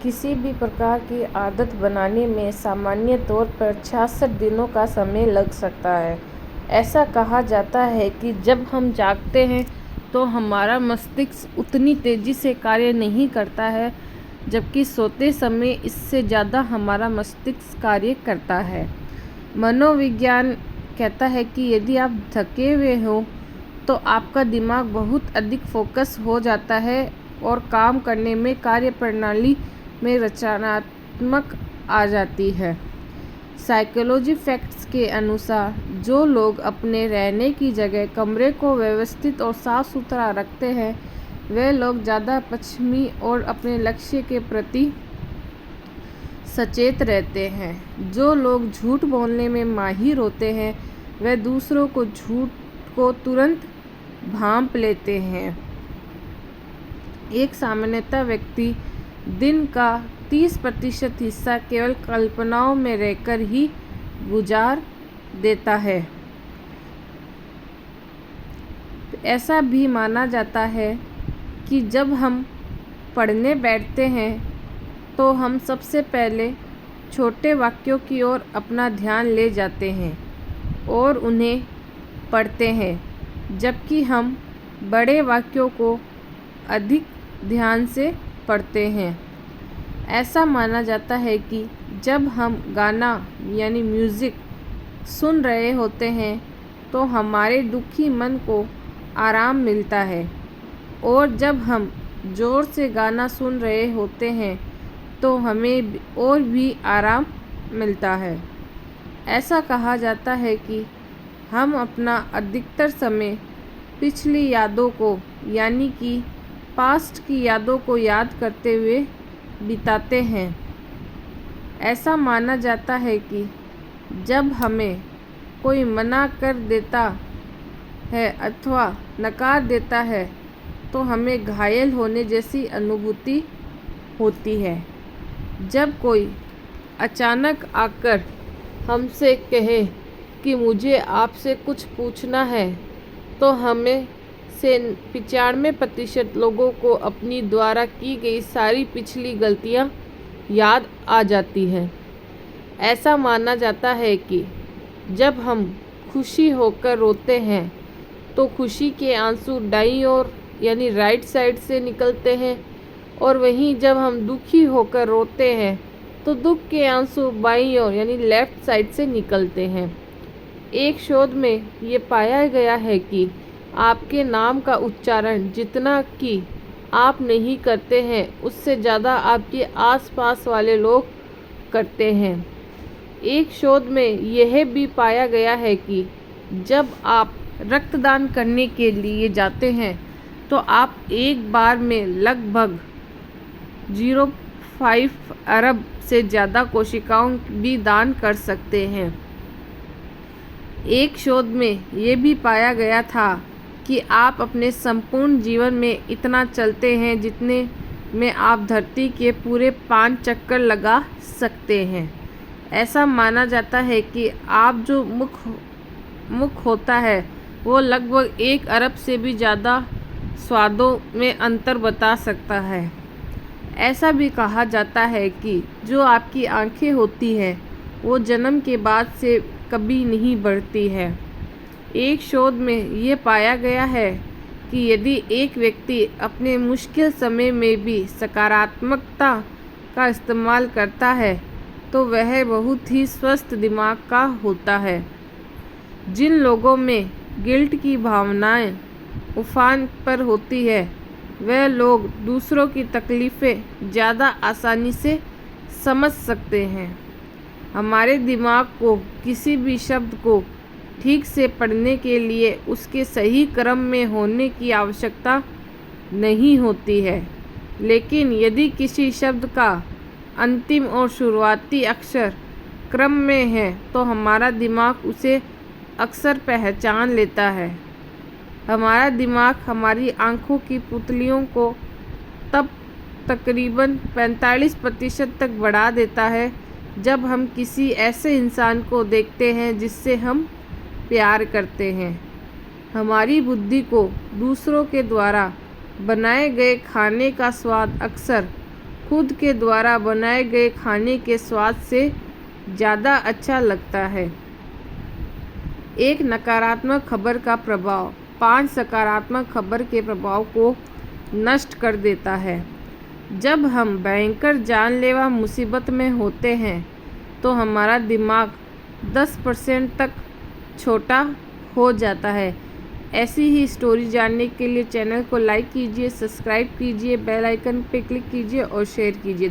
किसी भी प्रकार की आदत बनाने में सामान्य तौर पर 66 दिनों का समय लग सकता है। ऐसा कहा जाता है कि जब हम जागते हैं तो हमारा मस्तिष्क उतनी तेज़ी से कार्य नहीं करता है, जबकि सोते समय इससे ज़्यादा हमारा मस्तिष्क कार्य करता है। मनोविज्ञान कहता है कि यदि आप थके हुए हो तो आपका दिमाग बहुत अधिक फोकस हो जाता है और काम करने में कार्यप्रणाली में रचनात्मक आ जाती है। साइकोलॉजी फैक्ट्स के अनुसार जो लोग अपने रहने की जगह कमरे को व्यवस्थित और साफ सुथरा रखते हैं वे लोग ज़्यादा पश्चिमी और अपने लक्ष्य के प्रति सचेत रहते हैं। जो लोग झूठ बोलने में माहिर होते हैं वे दूसरों को झूठ को तुरंत भांप लेते हैं। एक सामान्यतः व्यक्ति दिन का 30% हिस्सा केवल कल्पनाओं में रहकर ही गुजार देता है। ऐसा भी माना जाता है कि जब हम पढ़ने बैठते हैं तो हम सबसे पहले छोटे वाक्यों की ओर अपना ध्यान ले जाते हैं और उन्हें पढ़ते हैं, जबकि हम बड़े वाक्यों को अधिक ध्यान से पढ़ते हैं। ऐसा माना जाता है कि जब हम गाना यानी म्यूज़िक सुन रहे होते हैं तो हमारे दुखी मन को आराम मिलता है, और जब हम ज़ोर से गाना सुन रहे होते हैं तो हमें और भी आराम मिलता है। ऐसा कहा जाता है कि हम अपना अधिकतर समय पिछली यादों को यानी कि पास्ट की यादों को याद करते हुए बिताते हैं। ऐसा माना जाता है कि जब हमें कोई मना कर देता है अथवा नकार देता है तो हमें घायल होने जैसी अनुभूति होती है। जब कोई अचानक आकर हमसे कहे कि मुझे आपसे कुछ पूछना है तो हमें से 95% लोगों को अपनी द्वारा की गई सारी पिछली गलतियां याद आ जाती हैं। ऐसा माना जाता है कि जब हम खुशी होकर रोते हैं तो खुशी के आंसू दाईं ओर यानी राइट साइड से निकलते हैं, और वहीं जब हम दुखी होकर रोते हैं तो दुख के आंसू बाईं ओर यानी लेफ़्ट साइड से निकलते हैं। एक शोध में ये पाया गया है कि आपके नाम का उच्चारण जितना कि आप नहीं करते हैं उससे ज़्यादा आपके आसपास वाले लोग करते हैं। एक शोध में यह भी पाया गया है कि जब आप रक्तदान करने के लिए जाते हैं तो आप एक बार में लगभग 0.5 अरब से ज़्यादा कोशिकाओं भी दान कर सकते हैं। एक शोध में ये भी पाया गया था कि आप अपने संपूर्ण जीवन में इतना चलते हैं जितने में आप धरती के पूरे 5 चक्कर लगा सकते हैं। ऐसा माना जाता है कि आप जो मुख होता है वो लगभग 1 अरब से भी ज़्यादा स्वादों में अंतर बता सकता है। ऐसा भी कहा जाता है कि जो आपकी आँखें होती हैं वो जन्म के बाद से कभी नहीं बढ़ती है। एक शोध में ये पाया गया है कि यदि एक व्यक्ति अपने मुश्किल समय में भी सकारात्मकता का इस्तेमाल करता है तो वह बहुत ही स्वस्थ दिमाग का होता है। जिन लोगों में गिल्ट की भावनाएं उफान पर होती है वह लोग दूसरों की तकलीफ़ें ज़्यादा आसानी से समझ सकते हैं। हमारे दिमाग को किसी भी शब्द को ठीक से पढ़ने के लिए उसके सही क्रम में होने की आवश्यकता नहीं होती है, लेकिन यदि किसी शब्द का अंतिम और शुरुआती अक्षर क्रम में है तो हमारा दिमाग उसे अक्सर पहचान लेता है। हमारा दिमाग हमारी आँखों की पुतलियों को तब तकरीबन 45% तक बढ़ा देता है जब हम किसी ऐसे इंसान को देखते हैं जिससे हम प्यार करते हैं। हमारी बुद्धि को दूसरों के द्वारा बनाए गए खाने का स्वाद अक्सर खुद के द्वारा बनाए गए खाने के स्वाद से ज़्यादा अच्छा लगता है। एक नकारात्मक खबर का प्रभाव 5 सकारात्मक खबर के प्रभाव को नष्ट कर देता है। जब हम भयंकर जानलेवा मुसीबत में होते हैं तो हमारा दिमाग 10% तक छोटा हो जाता है। ऐसी ही स्टोरी जानने के लिए चैनल को लाइक कीजिए, सब्सक्राइब कीजिए, बेल आइकन पे क्लिक कीजिए और शेयर कीजिए।